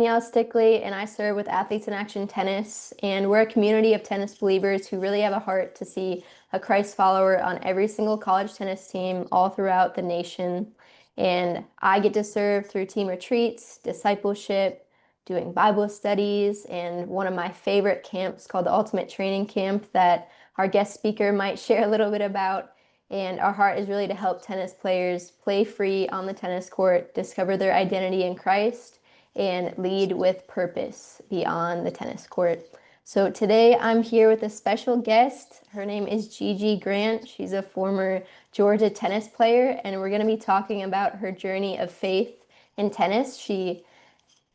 Danielle Stickley, and I serve with Athletes in Action Tennis. And we're a community of tennis believers who really have a heart to see a Christ follower on every single college tennis team all throughout the nation. And I get to serve through team retreats, discipleship, doing Bible studies, and one of my favorite camps called the Ultimate Training Camp that our guest speaker might share a little bit about. And our heart is really to help tennis players play free on the tennis court, discover their identity in Christ and lead with purpose beyond the tennis court. So today I'm here with a special guest. Her name is Gigi Grant. She's a former Georgia tennis player, and we're going to be talking about her journey of faith in tennis. She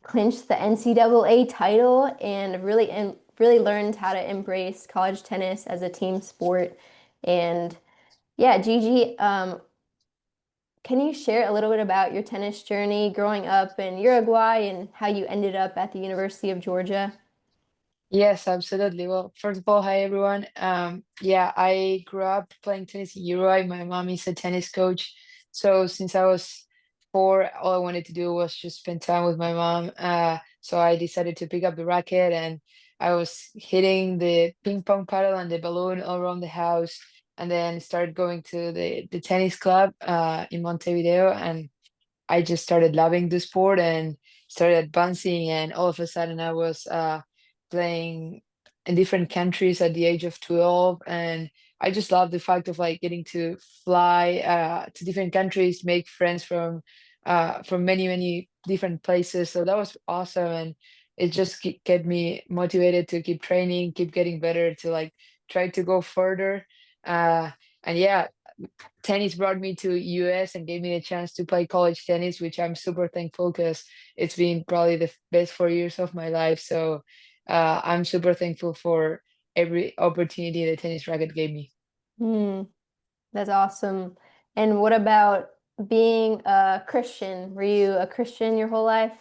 clinched the NCAA title and really learned how to embrace college tennis as a team sport. And yeah, Gigi, can you share a little bit about your tennis journey growing up in Uruguay and how you ended up at the University of Georgia? Yes, absolutely. Well, first of all, hi everyone. Yeah, I grew up playing tennis in Uruguay. My mom is a tennis coach. So since I was 4, all I wanted to do was just spend time with my mom. So I decided to pick up the racket and I was hitting the ping pong paddle and the balloon all around the house, and then started going to the tennis club in Montevideo, and I just started loving the sport and started advancing. And all of a sudden, I was playing in different countries at the age of 12. And I just love the fact of like getting to fly to different countries, make friends from many, many different places. So that was awesome. And it just kept me motivated to keep training, keep getting better, to like try to go further. Uh, and yeah, tennis brought me to US and gave me a chance to play college tennis, which I'm super thankful because it's been probably the best 4 years of my life. So I'm super thankful for every opportunity the tennis racket gave me. Hmm, that's awesome. And what about being a Christian? Were you a Christian your whole life?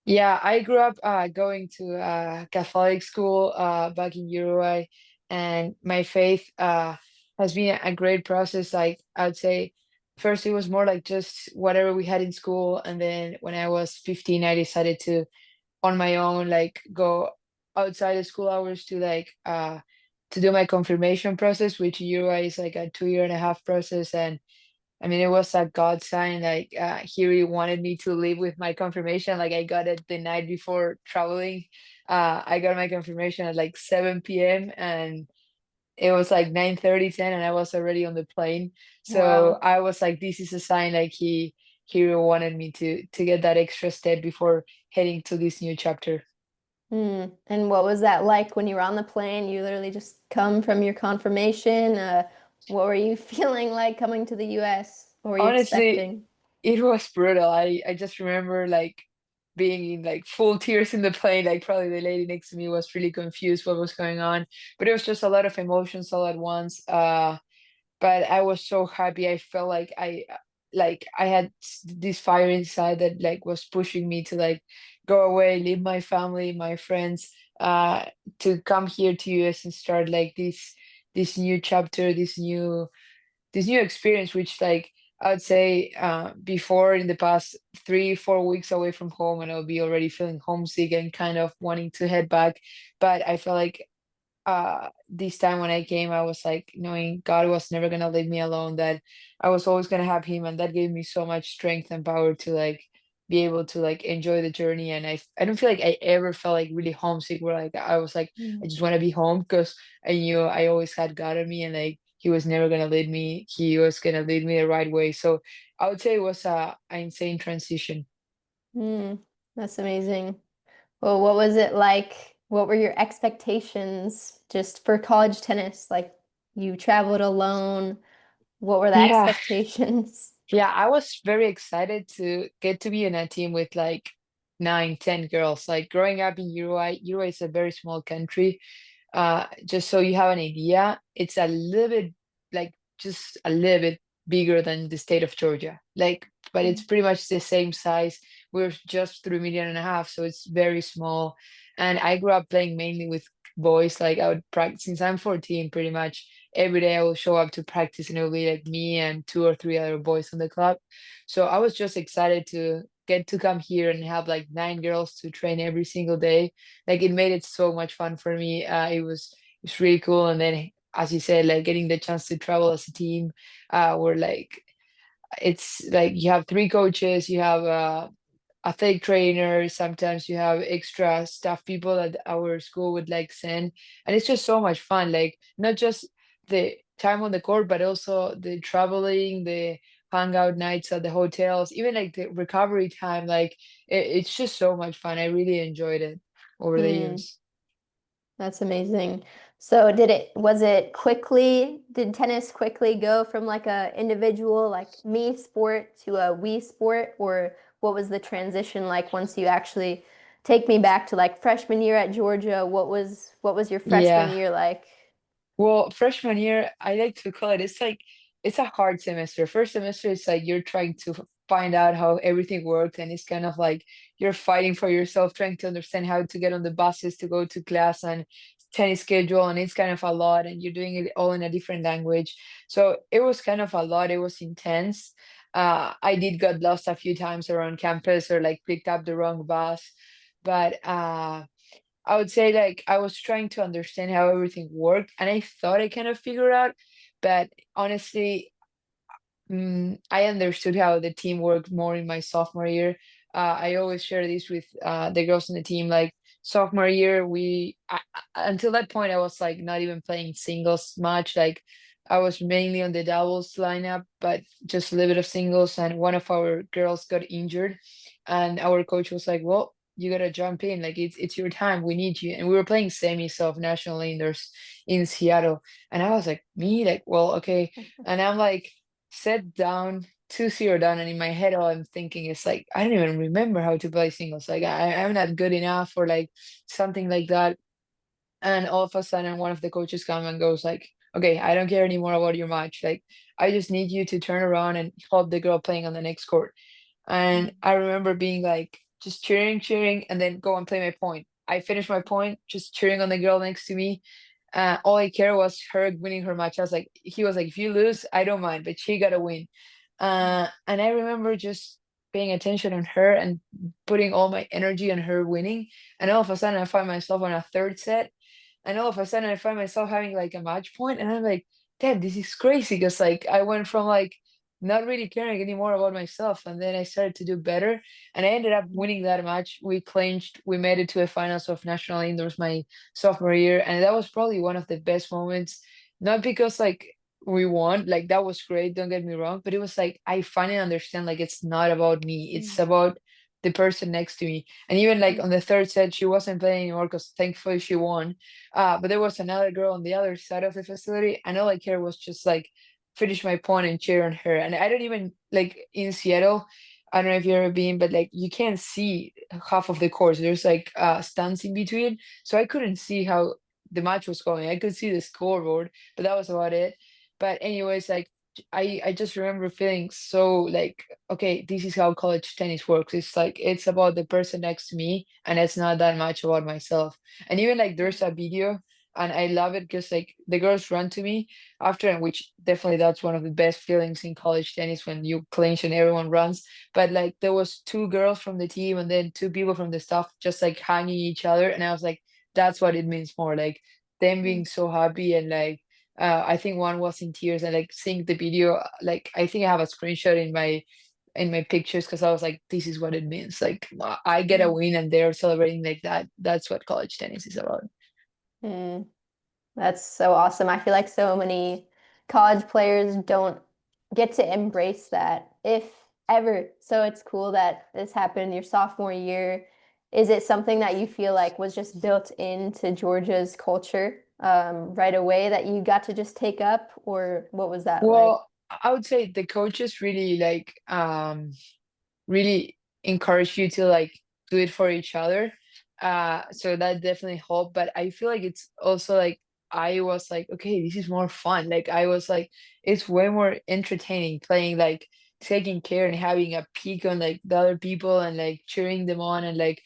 Yeah, I grew up going to Catholic school back in Uruguay, and my faith has been a great process. Like I would say, first it was more like just whatever we had in school, and then when I was 15, I decided to on my own like go outside the school hours to do my confirmation process, which in Uruguay is like a 2 year and a half process. And I mean, it was a God sign. Like he really wanted me to live with my confirmation. Like I got it the night before traveling. I got my confirmation at like 7 p.m. and it was like 9:30, 10, and I was already on the plane. So Wow. I was like, this is a sign. Like he really wanted me to get that extra step before heading to this new chapter. Hmm. And what was that like when you were on the plane? You literally just come from your confirmation. What were you feeling like coming to the US? What were you Honestly, expecting? it was brutal. I just remember like being in like full tears in the plane. Like probably the lady next to me was really confused what was going on, but it was just a lot of emotions all at once. But I was so happy. I felt like I had this fire inside that like was pushing me to like go away, leave my family, my friends, to come here to US and start like this new chapter, this new experience, which like I would say before in the past 3, 4 weeks away from home, and I'll be already feeling homesick and kind of wanting to head back. But I felt like this time when I came, I was like knowing God was never gonna leave me alone, that I was always gonna have him, and that gave me so much strength and power to like be able to like enjoy the journey. And I don't feel like I ever felt like really homesick, where like I was like I just want to be home, because I knew I always had God on me, and like he was never gonna lead me. He was gonna lead me the right way. So I would say it was an insane transition. Hmm. That's amazing. Well, what was it like? What were your expectations just for college tennis? Like you traveled alone. What were the Yeah, expectations? yeah, I was very excited to get to be in a team with like 9, 10 girls. Like growing up in Uruguay, Uruguay is a very small country. Just so you have an idea, it's a little bit like just a little bit bigger than the state of Georgia. Like, but it's pretty much the same size. We're just 3.5 million, so it's very small. And I grew up playing mainly with boys. Like I would practice since I'm 14, pretty much every day I will show up to practice, and it will be like me and 2 or 3 other boys on the club. So I was just excited get to come here and have like 9 girls to train every single day, like it made it so much fun for me. It was really cool. And then, as you said, like getting the chance to travel as a team, where like it's like you have 3 coaches, you have athletic trainer, sometimes you have extra staff people that our school would like send, and it's just so much fun, like not just the time on the court but also the traveling, the hangout nights at the hotels, even like the recovery time, like it's just so much fun. I really enjoyed it over the Mm. years. That's amazing. So was it quickly, did tennis quickly go from like a individual, like me sport to a we sport, or what was the transition like once you actually take me back to like freshman year at Georgia? What was your freshman Yeah. year like? Well, freshman year, I like to call it, it's like it's a hard semester. First semester, it's like you're trying to find out how everything works, and it's kind of like you're fighting for yourself, trying to understand how to get on the buses to go to class and tennis schedule, and it's kind of a lot, and you're doing it all in a different language. So it was kind of a lot. It was intense. I did got lost a few times around campus or like picked up the wrong bus, but I would say like I was trying to understand how everything worked, and I thought I kind of figured out, but honestly, I understood how the team worked more in my sophomore year. I always share this with the girls on the team. Like sophomore year, until that point, I was like not even playing singles much. Like I was mainly on the doubles lineup, but just a little bit of singles. And one of our girls got injured, and our coach was like, "Well, you gotta jump in. Like it's your time. We need you." And we were playing semis of national indoors in Seattle, and I was like, "Me? Like, well, okay." And I'm like set down, 2-0 down, and in my head, all I'm thinking is like, I don't even remember how to play singles. Like I'm not good enough or like something like that. And all of a sudden, one of the coaches come and goes like, "Okay, I don't care anymore about your match. Like I just need you to turn around and help the girl playing on the next court." And I remember being like just cheering, cheering, and then go and play my point. I finished my point, just cheering on the girl next to me. All I care was her winning her match. I was like, he was like, "If you lose, I don't mind, but she gotta win." And I remember just paying attention on her and putting all my energy on her winning. And all of a sudden, I find myself on a third set, and all of a sudden I find myself having like a match point, and I'm like, damn, this is crazy. Because like I went from like not really caring anymore about myself, and then I started to do better, and I ended up winning that match. We clinched, we made it to the finals of national indoors my sophomore year, and that was probably one of the best moments. Not because like we won, like that was great, don't get me wrong, but it was like I finally understand like it's not about me, it's about the person next to me. And even like on the third set, she wasn't playing anymore because thankfully she won. But there was another girl on the other side of the facility, and all I cared was just like finish my point and cheer on her. And I don't even like in Seattle. I don't know if you've ever been, but like you can't see half of the course. There's like stands in between, so I couldn't see how the match was going. I could see the scoreboard, but that was about it. But anyways, like I just remember feeling so like, okay, this is how college tennis works. It's like it's about the person next to me, and it's not that much about myself. And even like there's a video, and I love it because like the girls run to me after, and which definitely that's one of the best feelings in college tennis when you clinch and everyone runs. But like there was 2 girls from the team and then 2 people from the staff just like hanging each other, and I was like, that's what it means more. Like them being so happy, and like I think one was in tears, and like seeing the video, like I think I have a screenshot in my pictures because I was like, this is what it means. Like I get a win and they're celebrating like that. That's what college tennis is about. Mm. That's so awesome. I feel like so many college players don't get to embrace that, if ever. So it's cool that this happened your sophomore year. Is it something that you feel like was just built into Georgia's culture right away that you got to just take up, or what was that like? Well, I would say the coaches really like really encourage you to like do it for each other. So that definitely helped. But I feel like it's also like I was like, okay, this is more fun. Like I was like, it's way more entertaining playing, like taking care and having a peek on like the other people and like cheering them on. And like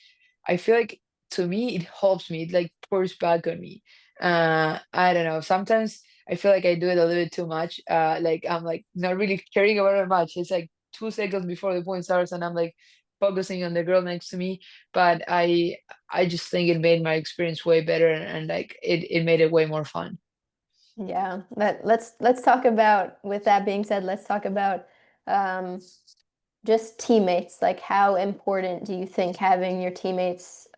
I feel like to me it helps me. It like pours back on me. I don't know. Sometimes I feel like I do it a little bit too much. Like I'm like not really caring about it much. It's like 2 seconds before the point starts, and I'm like focusing on the girl next to me, but I just think it made my experience way better, and like it made it way more fun. Yeah, let's talk about, with that being said, let's talk about um, just teammates. Like, how important do you think having your teammates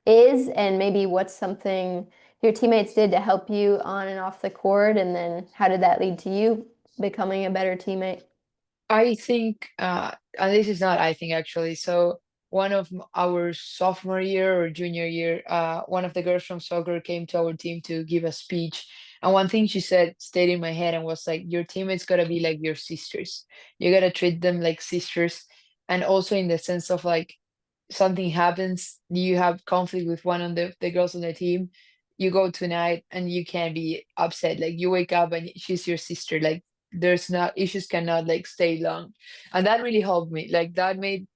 is, and maybe what's something your teammates did to help you on and off the court, and then how did that lead to you becoming a better teammate? I think, and this is not I think actually. So one of our sophomore year or junior year, one of the girls from soccer came to our team to give a speech. And one thing she said stayed in my head and was like, your teammates gotta be like your sisters. You gotta treat them like sisters. And also in the sense of like something happens, you have conflict with one of the girls on the team, you go tonight and you can't be upset. Like you wake up and she's your sister. Like there's not issues cannot like stay long. And that really helped me. Like that made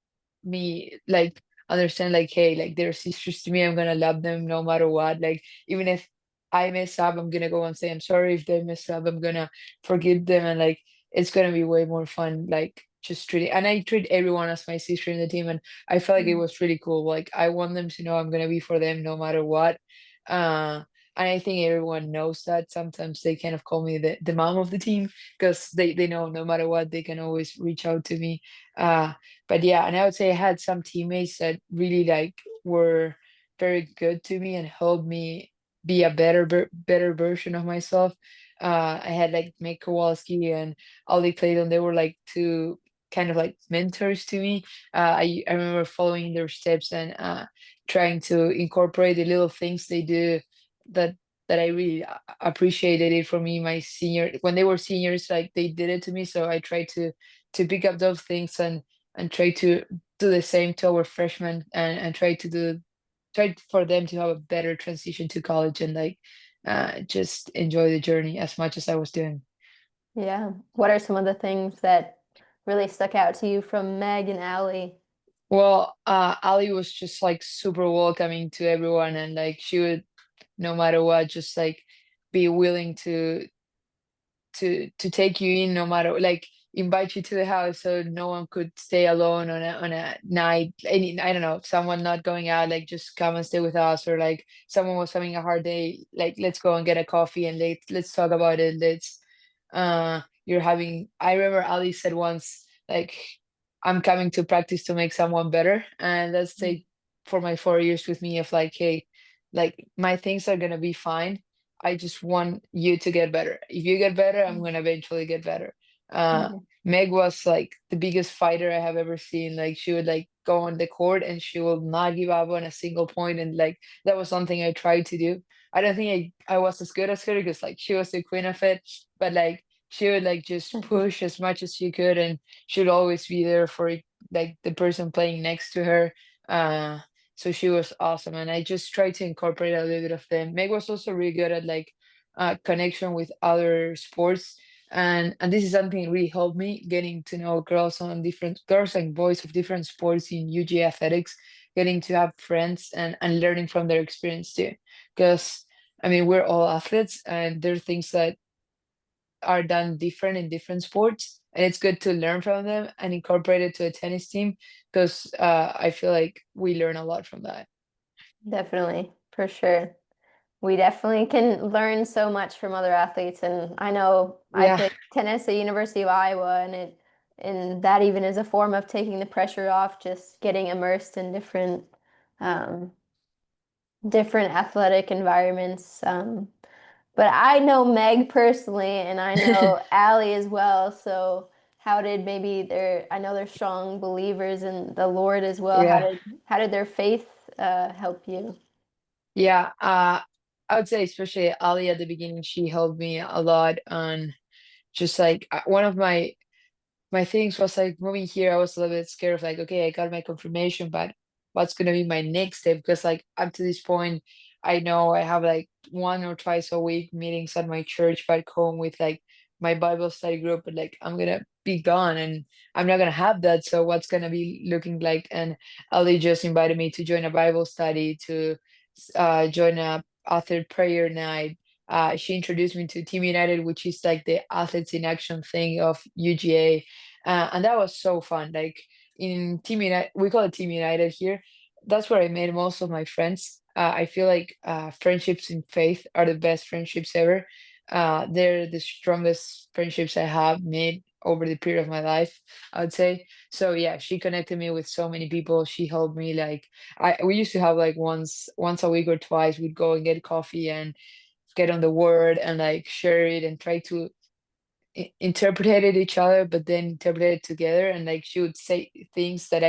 me like understand like, hey, like they're sisters to me. I'm gonna love them no matter what. Like even if I mess up, I'm gonna go and say I'm sorry. If they mess up, I'm gonna forgive them, and like it's gonna be way more fun. Like just treating, and I treat everyone as my sister in the team, and I felt like it Mm. was really cool. Like I want them to know I'm gonna be for them no matter what. Uh, and I think everyone knows that. Sometimes they kind of call me the mom of the team because they know no matter what they can always reach out to me. Uh, but yeah, and I would say I had some teammates that really like were very good to me and helped me be a better version of myself. I had like Meg Kowalski and Ollie Clayton. They were like two kind of like mentors to me. I remember following their steps and trying to incorporate the little things they do that I really appreciated it for me. My senior when they were seniors, like they did it to me, so I tried to pick up those things and try to do the same to our freshmen and try for them to have a better transition to college and like just enjoy the journey as much as I was doing. Yeah. What are some of the things that really stuck out to you from Meg and Allie? Well, Ali was just like super welcoming to everyone, and like she would, no matter what, just like be willing to take you in no matter like invite you to the house so no one could stay alone on a night. Any I don't know, someone not going out, like just come and stay with us, or like someone was having a hard day, like let's go and get a coffee and let's talk about it. Let's you're having I remember Ali said once like I'm coming to practice to make someone better, and that's Mm. take for my 4 years with me of like, hey, like my things are gonna be fine. I just want you to get better. If you get better, I'm gonna eventually get better. Uh, Mhm. Meg was like the biggest fighter I have ever seen. Like she would like go on the court and she will not give up on a single point. And like that was something I tried to do. I don't think I was as good as her because like she was the queen of it, but like she would like just push as much as she could and she would always be there for like the person playing next to her. Uh, so she was awesome, and I just tried to incorporate a little bit of them. Meg was also really good at like connection with other sports, and this is something that really helped me getting to know girls and boys of different sports in UG athletics, getting to have friends and learning from their experience too. Because I mean, we're all athletes, and there are things that are done different in different sports, and it's good to learn from them and incorporate it to a tennis team because I feel like we learn a lot from that. Definitely, for sure. We definitely can learn so much from other athletes. And I know I Yeah, played tennis at University of Iowa, and that even is a form of taking the pressure off, just getting immersed in um, different athletic environments. But I know Meg personally, and I know Allie as well. So how did maybe I know they're strong believers in the Lord as well. yeah, How did their faith help you? yeah. I would say especially Ali at the beginning, she helped me a lot on just like one of my things was like moving here. I was a little bit scared of like, okay, I got my confirmation, but what's gonna be my next step? Because like up to this point, I know I have like one or twice a week meetings at my church back home with like my Bible study group, but like I'm gonna be gone and I'm not gonna have that. So what's gonna be looking like? And Ali just invited me to join a Bible study, to join a author prayer night. She introduced me to Team United, which is like the Athletes in Action thing of UGA, and that was so fun. Like in Team United, we call it Team United here. That's where I made most of my friends. I feel like friendships in faith are the best friendships ever. They're the strongest friendships I have made over the period of my life, I would say. So yeah, she connected me with so many people. She helped me like we used to have like once a week or twice we'd go and get coffee and get on the word and like share it and try to interpreted each other, but then interpreted together. And like she would say things that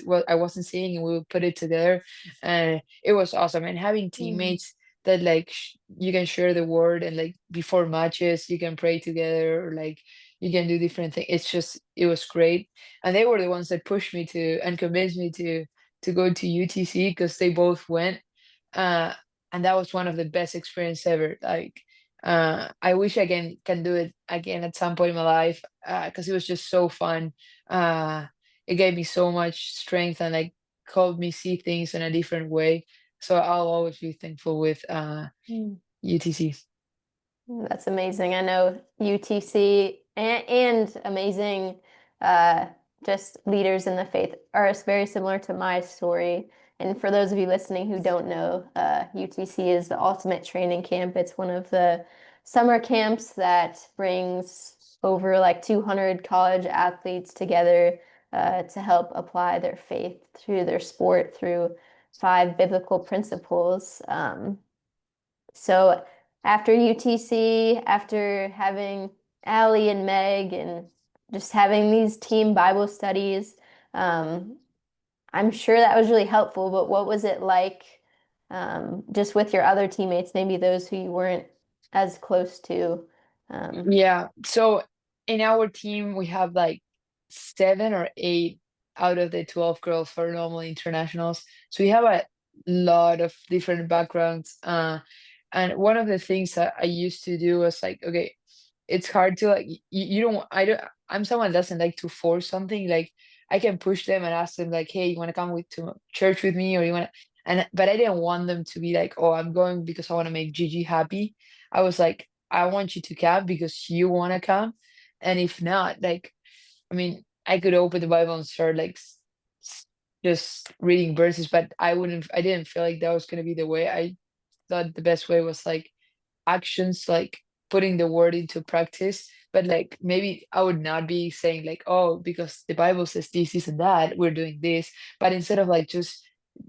well, I wasn't seeing, and we would put it together, and it was awesome. And having Mm. teammates that like you can share the word, and like before matches you can pray together, or like you can do different things. It was great, and they were the ones that pushed me to and convinced me to go to UTC because they both went, uh, and that was one of the best experience ever. Like I wish I can do it again at some point in my life because it was just so fun. Uh, it gave me so much strength and like helped me see things in a different way. So I'll always be thankful with Mm. UTC. That's amazing. I know UTC and amazing uh, just leaders in the faith are very similar to my story. And for those of you listening who don't know, UTC is the ultimate training camp. It's one of the summer camps that brings over like 200 college athletes together to help apply their faith through their sport through 5 biblical principles. So after UTC, after having Allie and Meg and just having these team Bible studies, um, I'm sure that was really helpful, but what was it like just with your other teammates, maybe those who you weren't as close to? Um, Yeah. So in our team, we have like 7 or 8 out of the 12 girls for normal internationals. So we have a lot of different backgrounds. And one of the things that I used to do was like, okay, it's hard to like, you don't, I don't, I'm someone that doesn't like to force something. Like I can push them and ask them like, hey, you want to come to church with me or you want to, but I didn't want them to be like, oh, I'm going because I want to make Gigi happy. I was like, I want you to come because you want to come. And if not, like, I mean, I could open the Bible and start like just reading verses, but I didn't feel like that was going to be the way. I thought the best way was like actions, like putting the word into practice. But like maybe I would not be saying like, oh, because the Bible says this and that, we're doing this. But instead of like just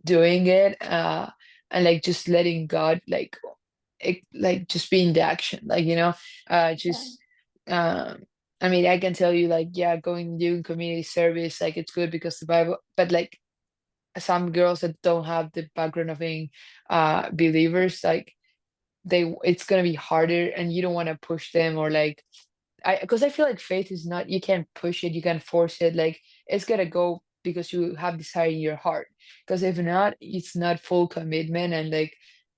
doing it, and like just letting God like just being the action, like yeah. just um I mean, I can tell you like, yeah, going doing community service, like it's good because the Bible, but like some girls that don't have the background of being believers, like it's gonna be harder and you don't want to push them or like I because I feel like faith is not, you can't push it, you can't force it, like it's gonna go because you have desire in your heart. Because if not, it's not full commitment. And like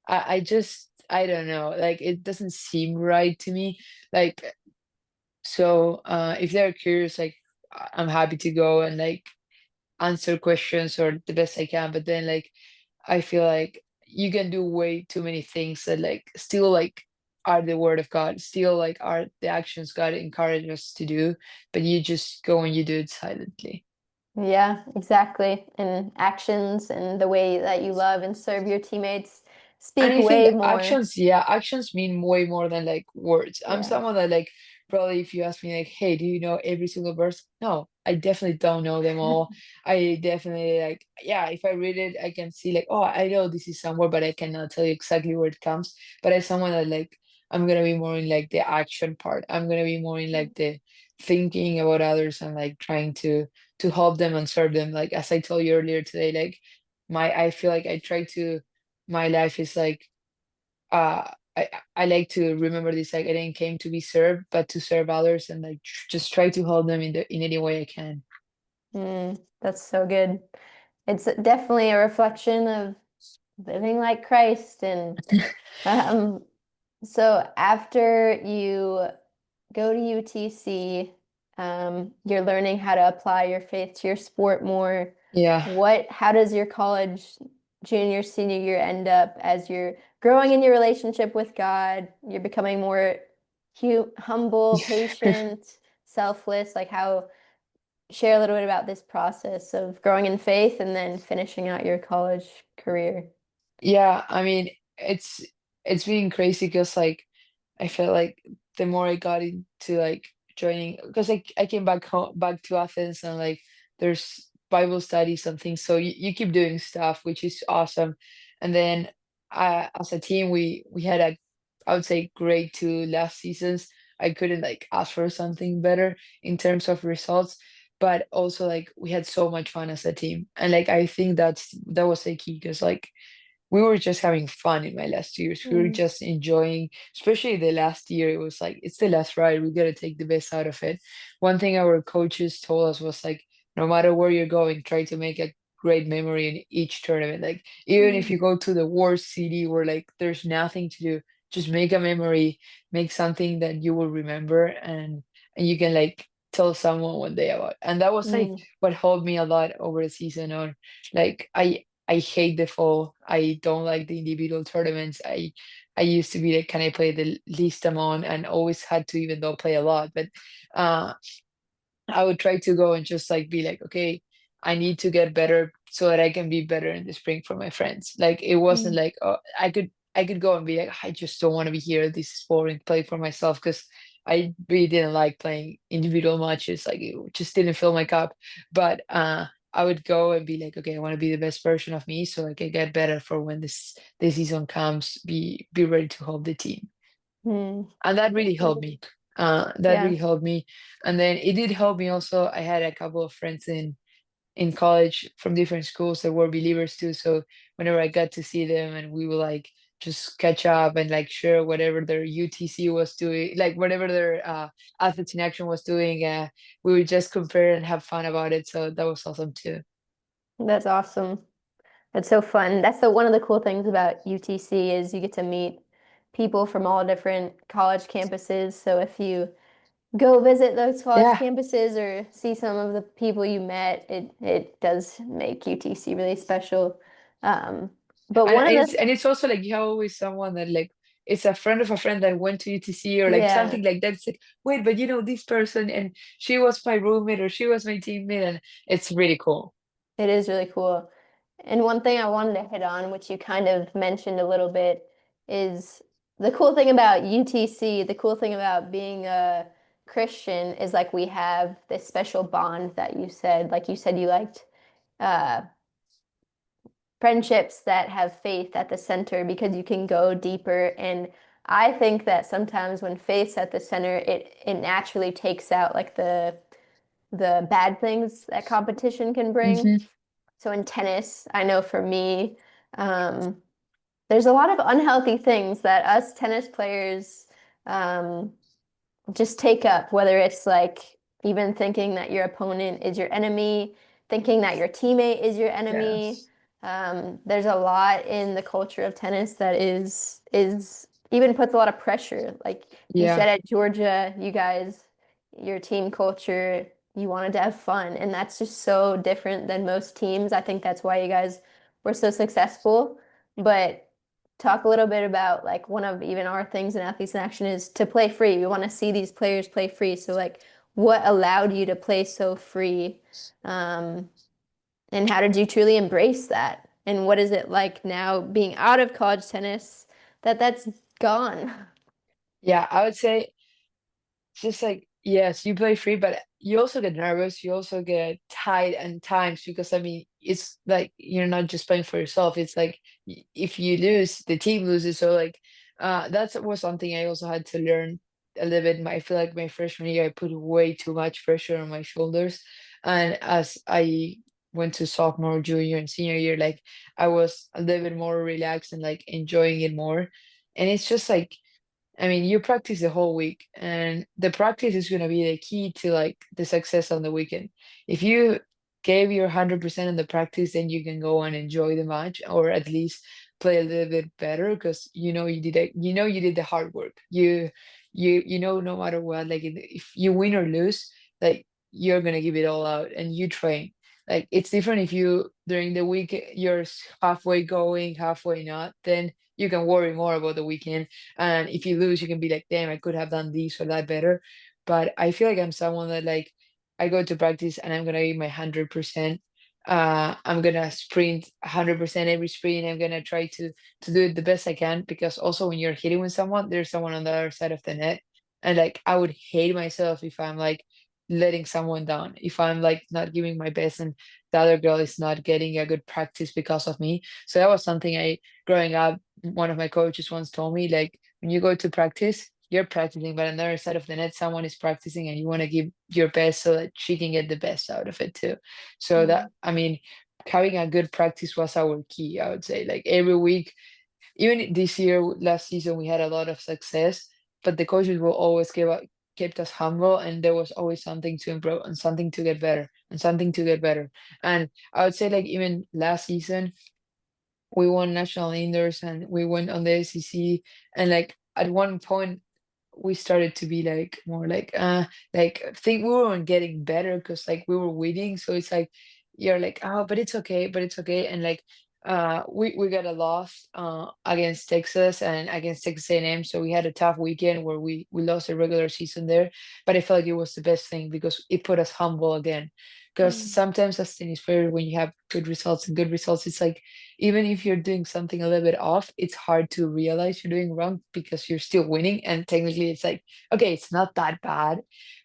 I just I don't know, like it doesn't seem right to me. Like so if they're curious, like I'm happy to go and like answer questions or the best I can. But then like I feel like you can do way too many things that like still like are the word of God, still like are the actions God encourages us to do, but you just go and you do it silently. Yeah, exactly. And actions and the way that you love and serve your teammates And speak I think way more. actions, yeah, actions mean way more than like words. I'm Yeah. someone that like probably if you ask me like, hey, do you know every single verse? No, I definitely don't know them all. I definitely like, yeah, if I read it, I can see like, oh, I know this is somewhere, but I cannot tell you exactly where it comes. But as someone that like, I'm gonna be more in like the action part. I'm gonna be more in like the thinking about others and like trying to help them and serve them. Like as I told you earlier today, like I feel like I try to my life is like uh I like to remember this, like I didn't came to be served but to serve others and like just try to help them in any way I can. That's so good. It's definitely a reflection of living like Christ. And um, so after you go to UTC, you're learning how to apply your faith to your sport more. Yeah. How does your college junior, senior year end up as you're growing in your relationship with God? You're becoming more humble, patient, selfless. Like how? share a little bit about this process of growing in faith and then finishing out your college career. Yeah, I mean, it's been crazy because like I felt like the more I got into like joining, because I came back to Athens and like there's Bible studies and things, so you keep doing stuff, which is awesome. And then as a team, we had a, I would say, great 2 last seasons. I couldn't like ask for something better in terms of results, but also like we had so much fun as a team, and like I think that was the key because like we were just having fun in my last years. We were Mm, just enjoying, especially the last year. It was like, it's the last ride. We got to take the best out of it. One thing our coaches told us was like, no matter where you're going, try to make a great memory in each tournament. Like, even if mm, you go to the worst city where like there's nothing to do, just make a memory, make something that you will remember and you can like tell someone one day about. And that was like mm. what helped me a lot over the season on like I hate the fall. I don't like the individual tournaments. I used to be like, can I play the least amount and always had to even though play a lot. But uh I would try to go and just like be like, okay, I need to get better so that I can be better in the spring for my friends. Like it wasn't Mm. like, oh, I could go and be like, I just don't want to be here. This is boring. Play for myself because I really didn't like playing individual matches. Like it just didn't fill my cup. But I would go and be like, okay, I want to be the best version of me so I can get better for when this season comes. Be ready to help the team, Mm. and that really helped me. That Yeah, really helped me. And then it did help me also. I had a couple of friends in college from different schools that were believers too. So whenever I got to see them and we would like just catch up and like share whatever their UTC was doing, like whatever their athletes in action was doing, we would just compare and have fun about it. So that was awesome too. that's awesome. That's so fun. That's the one of the cool things about UTC is you get to meet people from all different college campuses. So if you go visit those college Yeah. campuses or see some of the people you met, it does make UTC really special. Um, but And one of the it's also like you have always someone that like it's a friend of a friend that went to UTC or like yeah, something like that. It's like, wait, but you know this person and she was my roommate or she was my teammate, and it's really cool. it is really cool. And one thing I wanted to hit on, which you kind of mentioned a little bit, is the cool thing about UTC, the cool thing about being a Christian is like we have this special bond that you said, like you said you liked uh, friendships that have faith at the center because you can go deeper. And I think that sometimes when faith's at the center, it naturally takes out like the bad things that competition can bring. Hmm. So in tennis, I know for me, um, there's a lot of unhealthy things that us tennis players um, just take up, whether it's like even thinking that your opponent is your enemy, thinking that your teammate is your Yeah. enemy. There's a lot in the culture of tennis that is even puts a lot of pressure. Like you Yeah. said at Georgia, you guys, your team culture, you wanted to have fun, and that's just so different than most teams. I think that's why you guys were so successful. But talk a little bit about like one of even our things in Athletes in Action is to play free. We want to see these players play free. So like what allowed you to play so free? Um, and how did you truly embrace that? And what is it like now being out of college tennis that that's gone? Yeah, I would say just like yes, you play free, but you also get nervous. You also get tired and times because I mean it's like you're not just playing for yourself. It's like if you lose, the team loses. So like that was something I also had to learn a little bit. I feel like my freshman year I put way too much pressure on my shoulders, and as I went to sophomore, junior, and senior year, like I was a little bit more relaxed and like enjoying it more. And it's just like I mean, you practice the whole week, and the practice is going to be the key to like the success on the weekend. If you gave your 100% in the practice, then you can go and enjoy the match, or at least play a little bit better because you know you did it. You know you did the hard work. You know no matter what, like if you win or lose, like you're gonna give it all out, and you train. Like it's different if you during the week you're halfway going, halfway not, then you can worry more about the weekend, and if you lose, you can be like, damn, I could have done this or that better. But I feel like I'm someone that like I go to practice and I'm gonna give my 100%. I'm gonna sprint 100% every sprint. I'm gonna try to do it the best I can, because also when you're hitting with someone, there's someone on the other side of the net, and like I would hate myself if I'm like letting someone down, if I'm like not giving my best and the other girl is not getting a good practice because of me. So that was something I, growing up, one of my coaches once told me, like, when you go to practice, you're practicing, but on the other side of the net, someone is practicing and you want to give your best so that she can get the best out of it too. So that, Mm. I mean, having a good practice was our key, I would say. Like every week, even this year, last season, we had a lot of success, but the coaches will always kept us humble, and there was always something to improve and something to get better and something to get better. And I would say, like, even last season, we won national indoors and we went on the SEC, and like at one point we started to be like more like I think we weren't getting better because like we were winning, so it's like you're like, oh, but it's okay, but it's okay. And like we got a loss against Texas and against Texas A&M, so we had a tough weekend where we lost a regular season there, but I felt like it was the best thing because it put us humble again. Because Mm. sometimes as tennis player, when you have good results and good results, it's like even if you're doing something a little bit off, it's hard to realize you're doing wrong because you're still winning. And technically, it's like, okay, it's not that bad.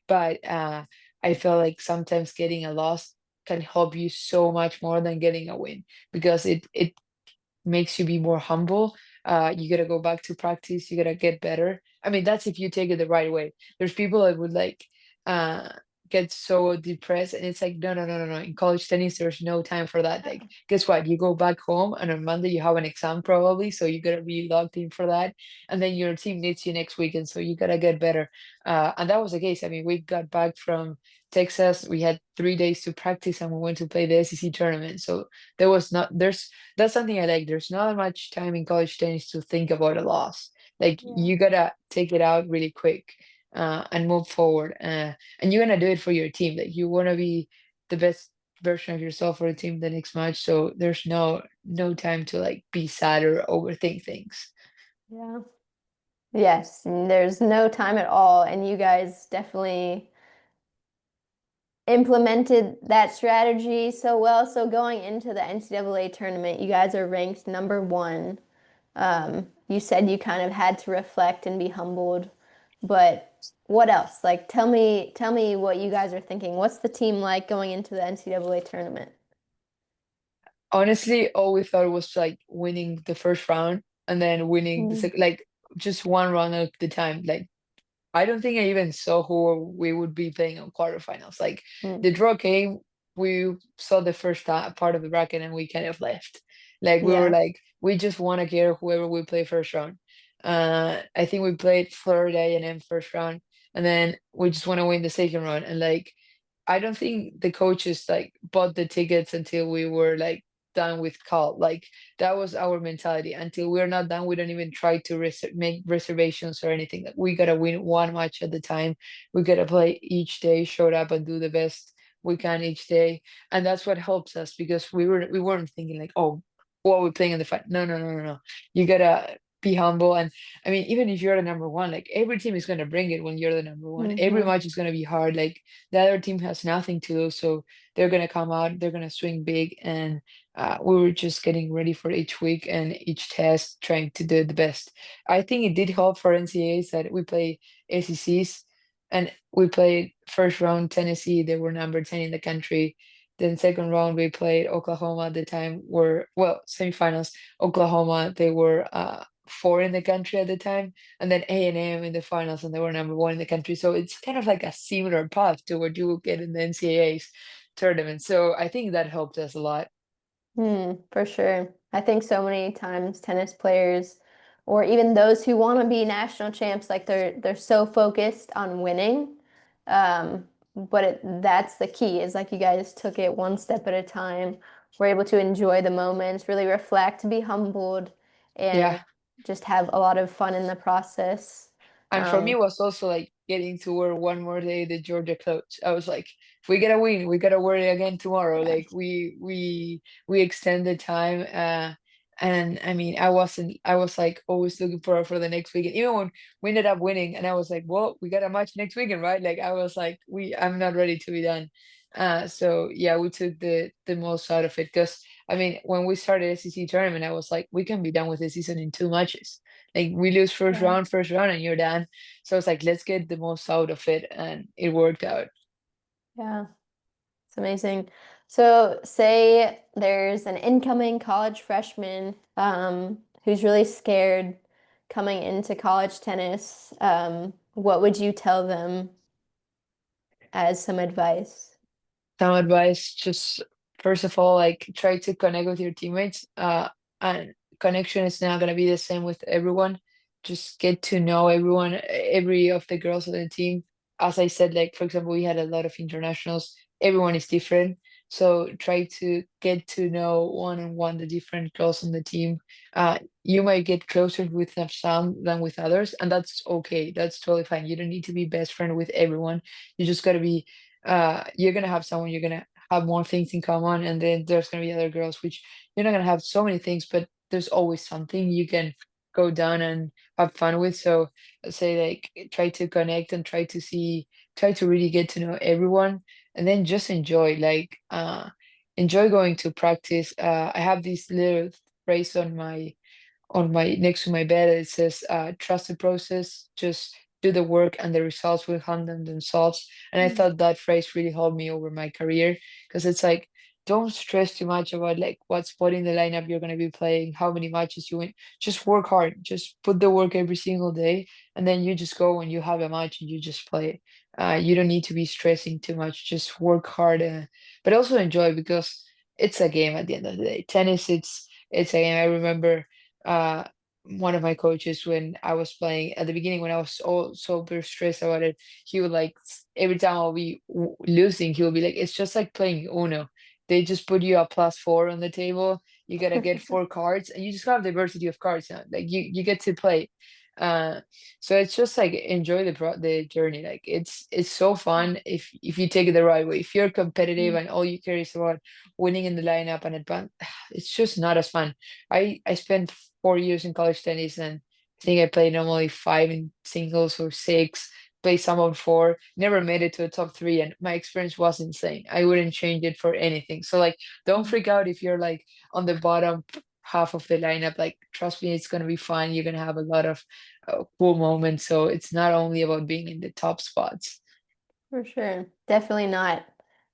But I feel like sometimes getting a loss can help you so much more than getting a win, because it makes you be more humble. You gotta go back to practice. You gotta get better. I mean, that's if you take it the right way. There's people that would like uh, get so depressed, and it's like, no, no, no, no, no. In college tennis, there's no time for that. Like, guess what? You go back home, and on Monday you have an exam probably, so you gotta be logged in for that. And then your team needs you next weekend, so you gotta get better. And that was the case. I mean, we got back from Texas. We had 3 days to practice, and we went to play the SEC tournament. So there was not there's that's something I like. There's not much time in college tennis to think about a loss. Like Yeah. you gotta take it out really quick and move forward. And you're gonna do it for your team. Like you wanna be the best version of yourself for the team the next match. So there's no time to like be sad or overthink things. Yeah. Yes, and there's no time at all, and you guys definitely implemented that strategy so well. So going into the NCAA tournament, you guys are ranked number one. You said you kind of had to reflect and be humbled, but what else? Like, tell me what you guys are thinking. What's the team like going into the NCAA tournament? Honestly, all we thought was like winning the first round and then winning the Mm. second, like just one round at the time. Like I don't think I even saw who we would be playing on quarterfinals. Like Mm. the draw came, we saw the first part of the bracket and we kind of left. Like we were Yeah. like, we just want to get whoever we play first round. I think we played Florida A&M first round, and then we just want to win the second round. And like, I don't think the coaches like bought the tickets until we were like done with call. Like that was our mentality. Until we're not done, we don't even try to make reservations or anything. Like we gotta win one match at the time. We gotta play each day, show up and do the best we can each day, and that's what helps us because we weren't thinking like, oh, what are we playing in the fight? No, no, no, no, no. You gotta be humble. And I mean, even if you're the number one, like every team is gonna bring it when you're the number one. Every Hmm. match is gonna be hard. Like the other team has nothing to lose, so they're gonna come out, they're gonna swing big, and we were just getting ready for each week and each test, trying to do the best. I think it did help for NCAAs that we play ACCs, and we played first round Tennessee, they were number 10 in the country. Then second round we played Oklahoma at the time, were well semifinals. Oklahoma, they were four in the country at the time, and then A&M in the finals, and they were number one in the country. So it's kind of like a similar path to what you will get in the NCAA's tournament. So I think that helped us a lot. For sure. I think so many times tennis players or even those who want to be national champs, like they're so focused on winning. But that's the key is like you guys took it one step at a time. We're able to enjoy the moments, really reflect, be humbled, and Yeah. just have a lot of fun in the process. And for me, Um, it was also like getting to wear one more day the Georgia clothes. I was like, we gotta win. We gotta wear it again tomorrow. yeah. Like we extend the time. And I mean, I was like always looking for the next weekend, even when we ended up winning, and I was like, well, we got a match next weekend, right? Like I was like, I'm not ready to be done. So yeah, we took the most out of it because I mean, when we started SEC tournament, I was like, we can be done with the season in two matches. Like we lose Yeah. first round, and you're done. So it's like, let's get the most out of it, and it worked out. Yeah. It's amazing. So, say there's an incoming college freshman who's really scared coming into college tennis. What would you tell them as some advice? Some advice, just first of all, like try to connect with your teammates. And connection is not gonna be the same with everyone. Just get to know everyone, every of the girls on the team. As I said, like for example, we had a lot of internationals. Everyone is different. So try to get to know one on one the different girls on the team. You might get closer with some than with others, and that's okay. That's totally fine. You don't need to be best friend with everyone. You just gotta be you're gonna have someone you're gonna have more things in common, and then there's gonna be other girls which you're not gonna have so many things, but there's always something you can go down and have fun with. So I'd say like try to connect and try to really get to know everyone, and then just enjoy enjoy going to practice. I have this little phrase on my next to my bed. It says, trust the process, just do the work and the results will handle themselves. And I Mm. thought that phrase really helped me over my career because it's like, don't stress too much about like what spot in the lineup you're going to be playing, how many matches you win. Just work hard, just put the work every single day, and then you just go when you have a match and you just play. You don't need to be stressing too much, just work hard, but also enjoy because it's a game at the end of the day. Tennis, it's a game. I remember uh one of my coaches when I was playing at the beginning when I was so super stressed about it, he would like every time I'll be losing, he would be like, it's just like playing Uno. They just put you a +4 on the table. You gotta get four cards, and you just have diversity of cards now. Like you get to play. Uh, so it's just like enjoy the journey. Like it's so fun if you take it the right way. If you're competitive Mm. and all you care is about winning in the lineup and advance, it's just not as fun. I spent 4 years in college tennis, and I think I played normally five in singles or six, played some on four, never made it to the top three, and my experience was insane. I wouldn't change it for anything. So like don't freak out if you're like on the bottom half of the lineup. Like trust me, it's gonna be fun. You're gonna have a lot of cool moments. So it's not only about being in the top spots. For sure. Definitely not.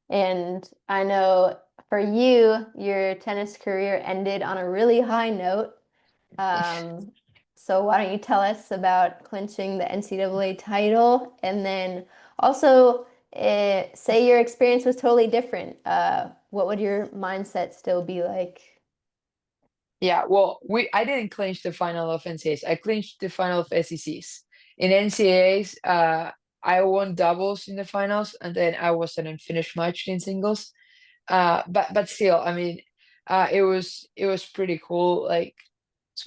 And I know for you, your tennis career ended on a really high note. Um, so why don't you tell us about clinching the NCAA title, and then also say your experience was totally different. What would your mindset still be like? Yeah, well, we I didn't clinch the final of NCAAs. I clinched the final of SECs. In NCAAs, I won doubles in the finals, and then I was an unfinished match in singles. But still, I mean, it was pretty cool. Like,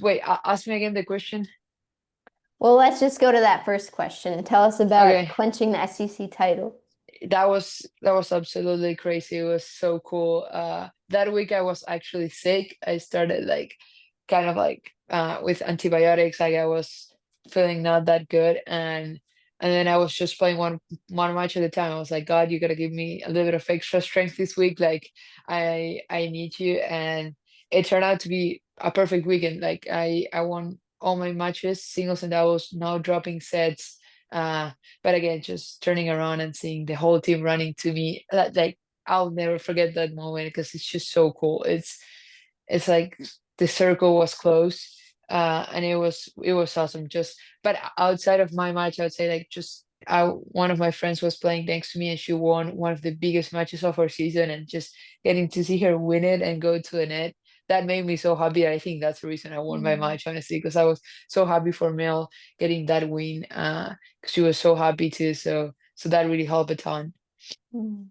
wait, ask me again the question. Well, let's just go to that first question. Tell us about Okay. clinching the SEC title. That was absolutely crazy. It was so cool. That week I was actually sick. I started like kind of like with antibiotics. Like I was feeling not that good, and then I was just playing one match at a time. I was like, God, you gotta give me a little bit of extra strength this week. Like I need you, and it turned out to be a perfect weekend. Like I won all my matches, singles and doubles, no dropping sets. But again, just turning around and seeing the whole team running to me, like I'll never forget that moment because it's just so cool. It's like the circle was close, and it was awesome. Just but outside of my match, I would say like just one of my friends was playing next to me, and she won one of the biggest matches of her season, and just getting to see her win it and go to the net. That made me so happy. I think that's the reason I won my Mm. match, honestly, because I was so happy for Mel getting that win. She was so happy too. So that really helped a ton. Mm.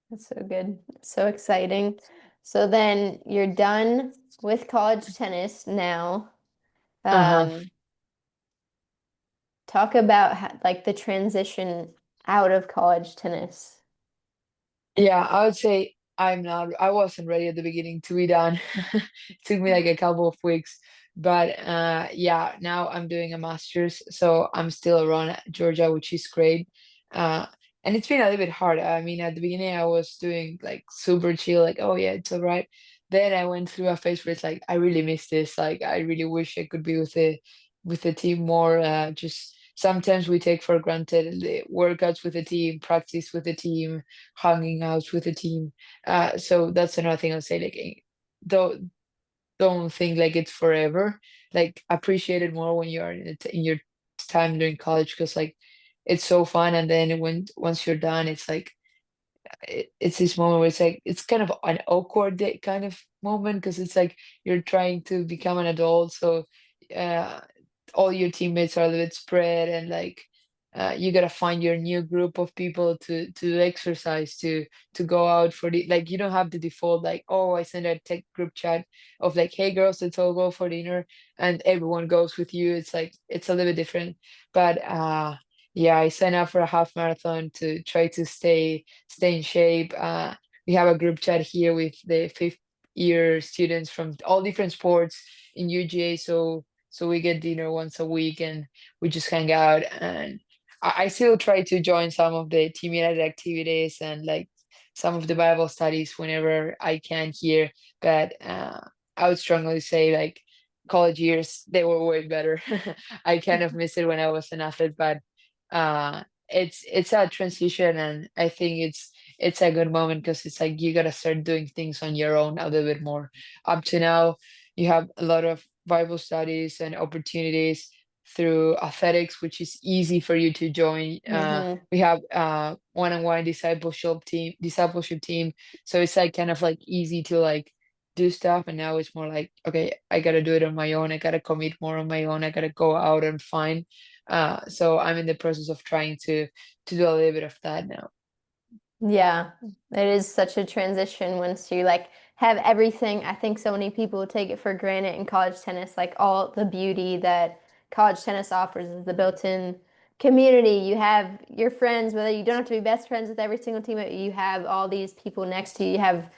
That's so good. So exciting. So then you're done with college tennis now. Uh-huh. Um, Talk about like the transition out of college tennis. Yeah, I would say. I wasn't ready at the beginning to be done. It took me like a couple of weeks. But yeah, now I'm doing a master's, so I'm still around Georgia, which is great. Uh, and it's been a little bit hard. I mean, at the beginning I was doing like super chill, like, oh yeah, it's all right. Then I went through a phase where it's like I really miss this. Like I really wish I could be with the team more. Just sometimes we take for granted the workouts with the team, practice with the team, hanging out with the team. So that's another thing I'll say. Like, don't don't think like it's forever. Like, appreciate it more when you are in your time during college, because like it's so fun. And then once you're done, it's like it's this moment where it's like it's kind of an awkward day kind of moment, because it's like you're trying to become an adult, so uh all your teammates are a little bit spread, and like you gotta find your new group of people to exercise, to go out for the, like, you don't have the default like, oh, I send a tech group chat of like, hey girls, let's all go for dinner, and everyone goes with you. It's like it's a little bit different. But yeah, I signed up for a half marathon to try to stay in shape. We have a group chat here with the fifth year students from all different sports in UGA. So we get dinner once a week and we just hang out. And I still try to join some of the team United activities and like some of the Bible studies whenever I can here. But I would strongly say like college years, they were way better. I kind of miss it when I was an athlete, but it's a transition, and I think it's a good moment, because it's like you gotta start doing things on your own a little bit more. Up to now, you have a lot of Bible studies and opportunities through athletics, which is easy for you to join. Mm-hmm. We have one-on-one discipleship team, so it's like kind of like easy to like do stuff. And now it's more like, okay, I gotta do it on my own. I gotta commit more on my own. I gotta go out and find. So I'm in the process of trying to do a little bit of that now. Yeah, it is such a transition once you like have everything. I think so many people take it for granted in college tennis, like all the beauty that college tennis offers is the built-in community. You have your friends, whether you don't have to be best friends with every single team, but you have all these people next to you. You have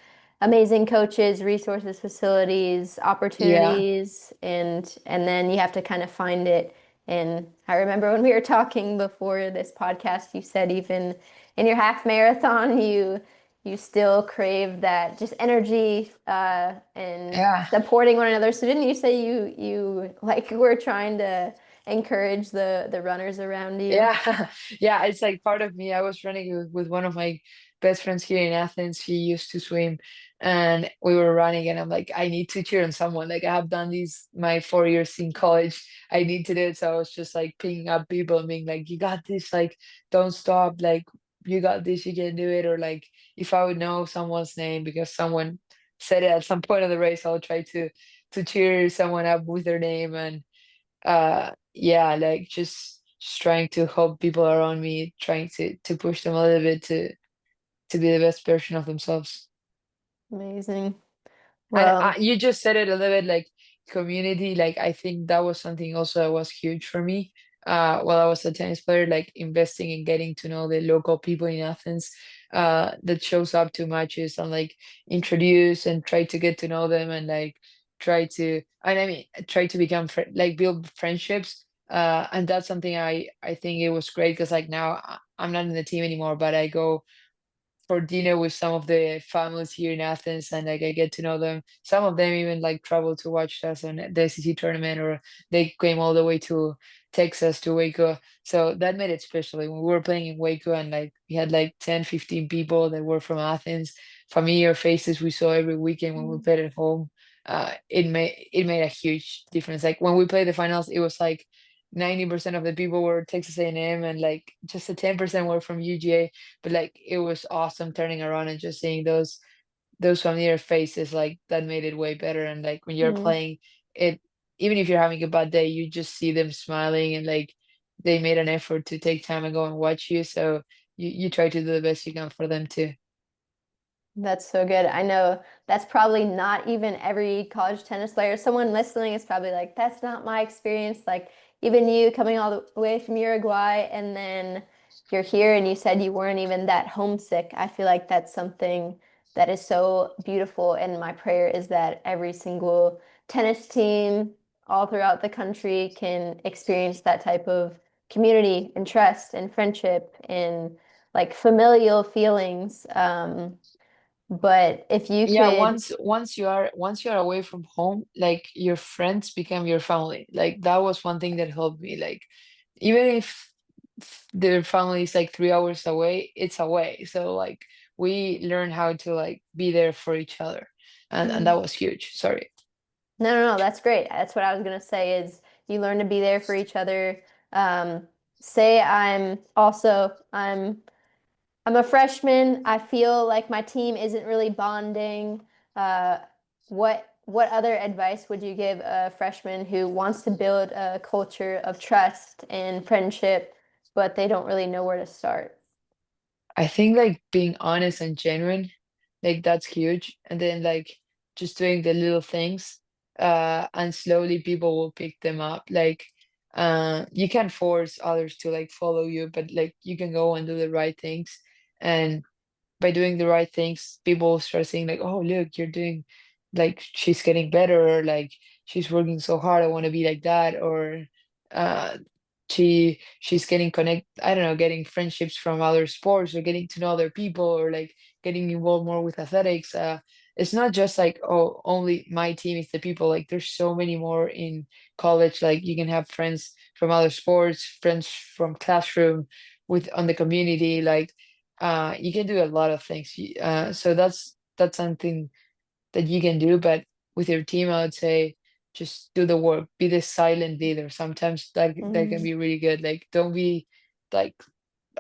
amazing coaches, resources, facilities, Yeah, opportunities, and then you have to kind of find it. And I remember when we were talking before this podcast, you said even in your half marathon, you still crave that just energy and yeah. supporting one another. So didn't you say you like were trying to encourage the runners around you? Yeah, yeah, it's like part of me. I was running with one of my best friends here in Athens. He used to swim, and we were running, and I'm like, I need to cheer on someone. Like, I have done these my 4 years in college. I need to do it. So I was just like picking up people and being like, you got this, like, don't stop, like, you got this, you can do it. Or like, if I would know someone's name because someone said it at some point of the race, I'll try to cheer someone up with their name. And yeah, like just trying to help people around me, trying to push them a little bit to be the best version of themselves. Amazing. And Well, you just said it a little bit, like community. Like, I think that was something also that was huge for me. While I was a tennis player, like investing in getting to know the local people in Athens, that shows up to matches and like introduce and try to get to know them, and like try to, and I mean, try to become like build friendships. And that's something I think it was great, because like now I'm not in the team anymore, but I go for dinner with some of the families here in Athens, and like I get to know them. Some of them even like travel to watch us on the SEC tournament, or they came all the way to Texas to Waco. So that made it special. Like, when we were playing in Waco, and like we had like 10, 15 people that were from Athens, familiar faces we saw every weekend when we played at home. It made a huge difference. Like when we played the finals, it was like 90% of the people were Texas A&M, and like just a 10% were from UGA. But like it was awesome turning around and just seeing those familiar faces. Like that made it way better. And like when you're mm, playing it, even if you're having a bad day, you just see them smiling, and like they made an effort to take time and go and watch you. So you try to do the best you can for them too. that's so good. I know that's probably not even every college tennis player. Someone listening is probably like, that's not my experience. Like even you coming all the way from Uruguay and then you're here and you said you weren't even that homesick. I feel like that's something that is so beautiful. And my prayer is that every single tennis team all throughout the country can experience that type of community and trust and friendship and like familial feelings. But if you Yeah, could, once you are away from home, like your friends become your family. Like that was one thing that helped me. Like even if their family is like 3 hours away, it's away. So like we learn how to like be there for each other, and mm, that was huge. Sorry. no, no, no, that's great. That's what I was gonna say is you learn to be there for each other. Um, say I'm a freshman. I feel like my team isn't really bonding. Uh, what other advice would you give a freshman who wants to build a culture of trust and friendship, but they don't really know where to start? I think like being honest and genuine, like that's huge. And then like just doing the little things, and slowly people will pick them up. Like you can force others to like follow you, but like you can go and do the right things. And by doing the right things, people start saying like, "Oh, look, you're doing like she's getting better, or like she's working so hard. I want to be like that." Or uh, she's getting connect. I don't know, getting friendships from other sports, or getting to know other people, or like getting involved more with athletics. It's not just like, oh, only my team is the people. Like there's so many more in college. Like you can have friends from other sports, friends from classroom, with on the community. Like you can do a lot of things. So that's something that you can do. But with your team, I would say just do the work, be the silent leader. Sometimes that can Mm, be really good. Like don't be like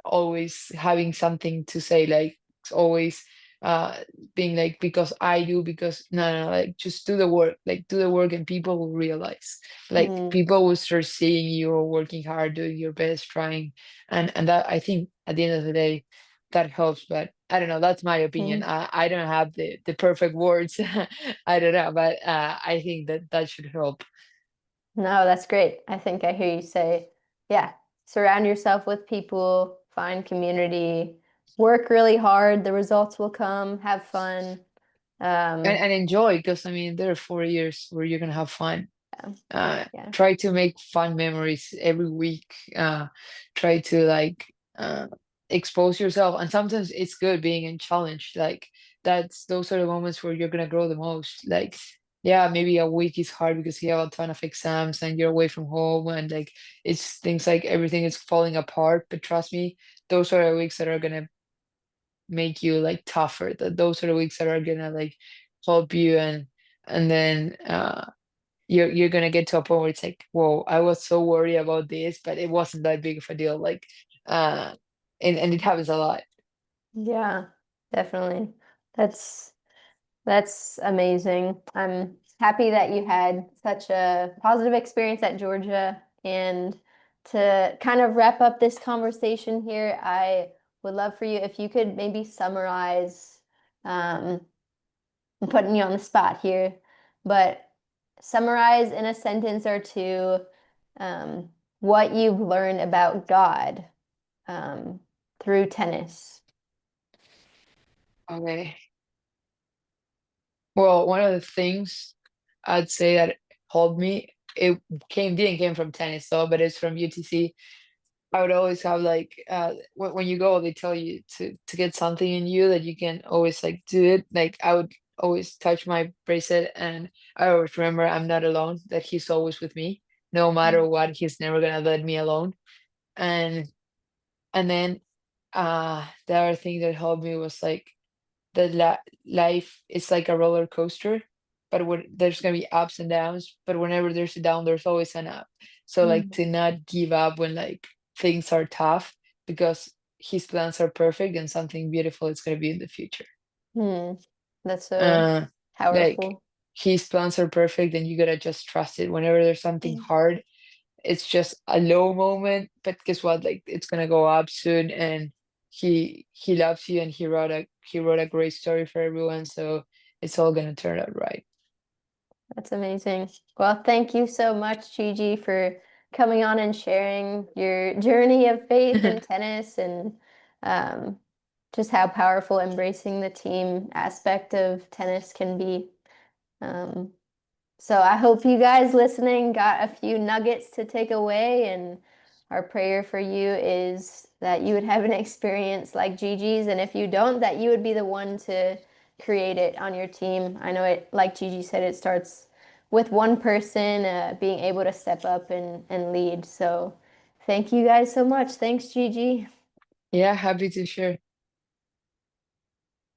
always having something to say, like it's always uh being like, because I do, because no, no, like just do the work, like do the work, and people will realize, like mm, people will start seeing you working hard, doing your best, trying. And that, I think at the end of the day, that helps. But I don't know, that's my opinion. mm. I don't have the perfect words. I don't know, but I think that that should help. No, that's great. I think I hear you say, yeah, surround yourself with people, find community, work really hard, the results will come, have fun. Um, And enjoy, because I mean there are 4 years where you're gonna have fun. yeah, yeah. Try to make fun memories every week. Try to like expose yourself, and sometimes it's good being in challenge. Like that's those are the moments where you're gonna grow the most. Like yeah, maybe a week is hard because you have a ton of exams and you're away from home, and like it's things like everything is falling apart. But trust me, those are the weeks that are gonna make you like tougher. That those are the weeks that are gonna like help you. And then you're gonna get to a point where it's like, whoa, I was so worried about this, but it wasn't that big of a deal. Like, uh, and it happens a lot. Yeah, definitely. That's that's amazing. I'm happy that you had such a positive experience at Georgia. And to kind of wrap up this conversation here, I would love for you if you could maybe summarize, I'm putting you on the spot here, but summarize in a sentence or two, um, what you've learned about God, um, through tennis. Okay. Well, one of the things I'd say that helped me, it didn't came from tennis though, but it's from UTC. I would always have like when you go, they tell you to get something in you that you can always like do it. Like I would always touch my bracelet, and I always remember I'm not alone, that he's always with me. No matter what, he's never gonna let me alone. And then the other thing that helped me was like that life is like a roller coaster, but there's gonna be ups and downs, but whenever there's a down, there's always an up. So like Mm. to not give up when like things are tough, because his plans are perfect and something beautiful is gonna be in the future. Hmm. That's so Uh like powerful. his plans are perfect, and you gotta just trust it. Whenever there's something Mm. hard, it's just a low moment, but guess what? Like it's gonna go up soon, and he loves you, and he wrote a great story for everyone, so it's all gonna turn out right. That's amazing. Well, thank you so much, Gigi, for coming on and sharing your journey of faith and tennis. And um, just how powerful embracing the team aspect of tennis can be. Um, so I hope you guys listening got a few nuggets to take away, and our prayer for you is that you would have an experience like Gigi's, and if you don't, that you would be the one to create it on your team. I know it, like Gigi said, it starts with one person being able to step up and lead. So thank you guys so much. Thanks, Gigi. Yeah, happy to share.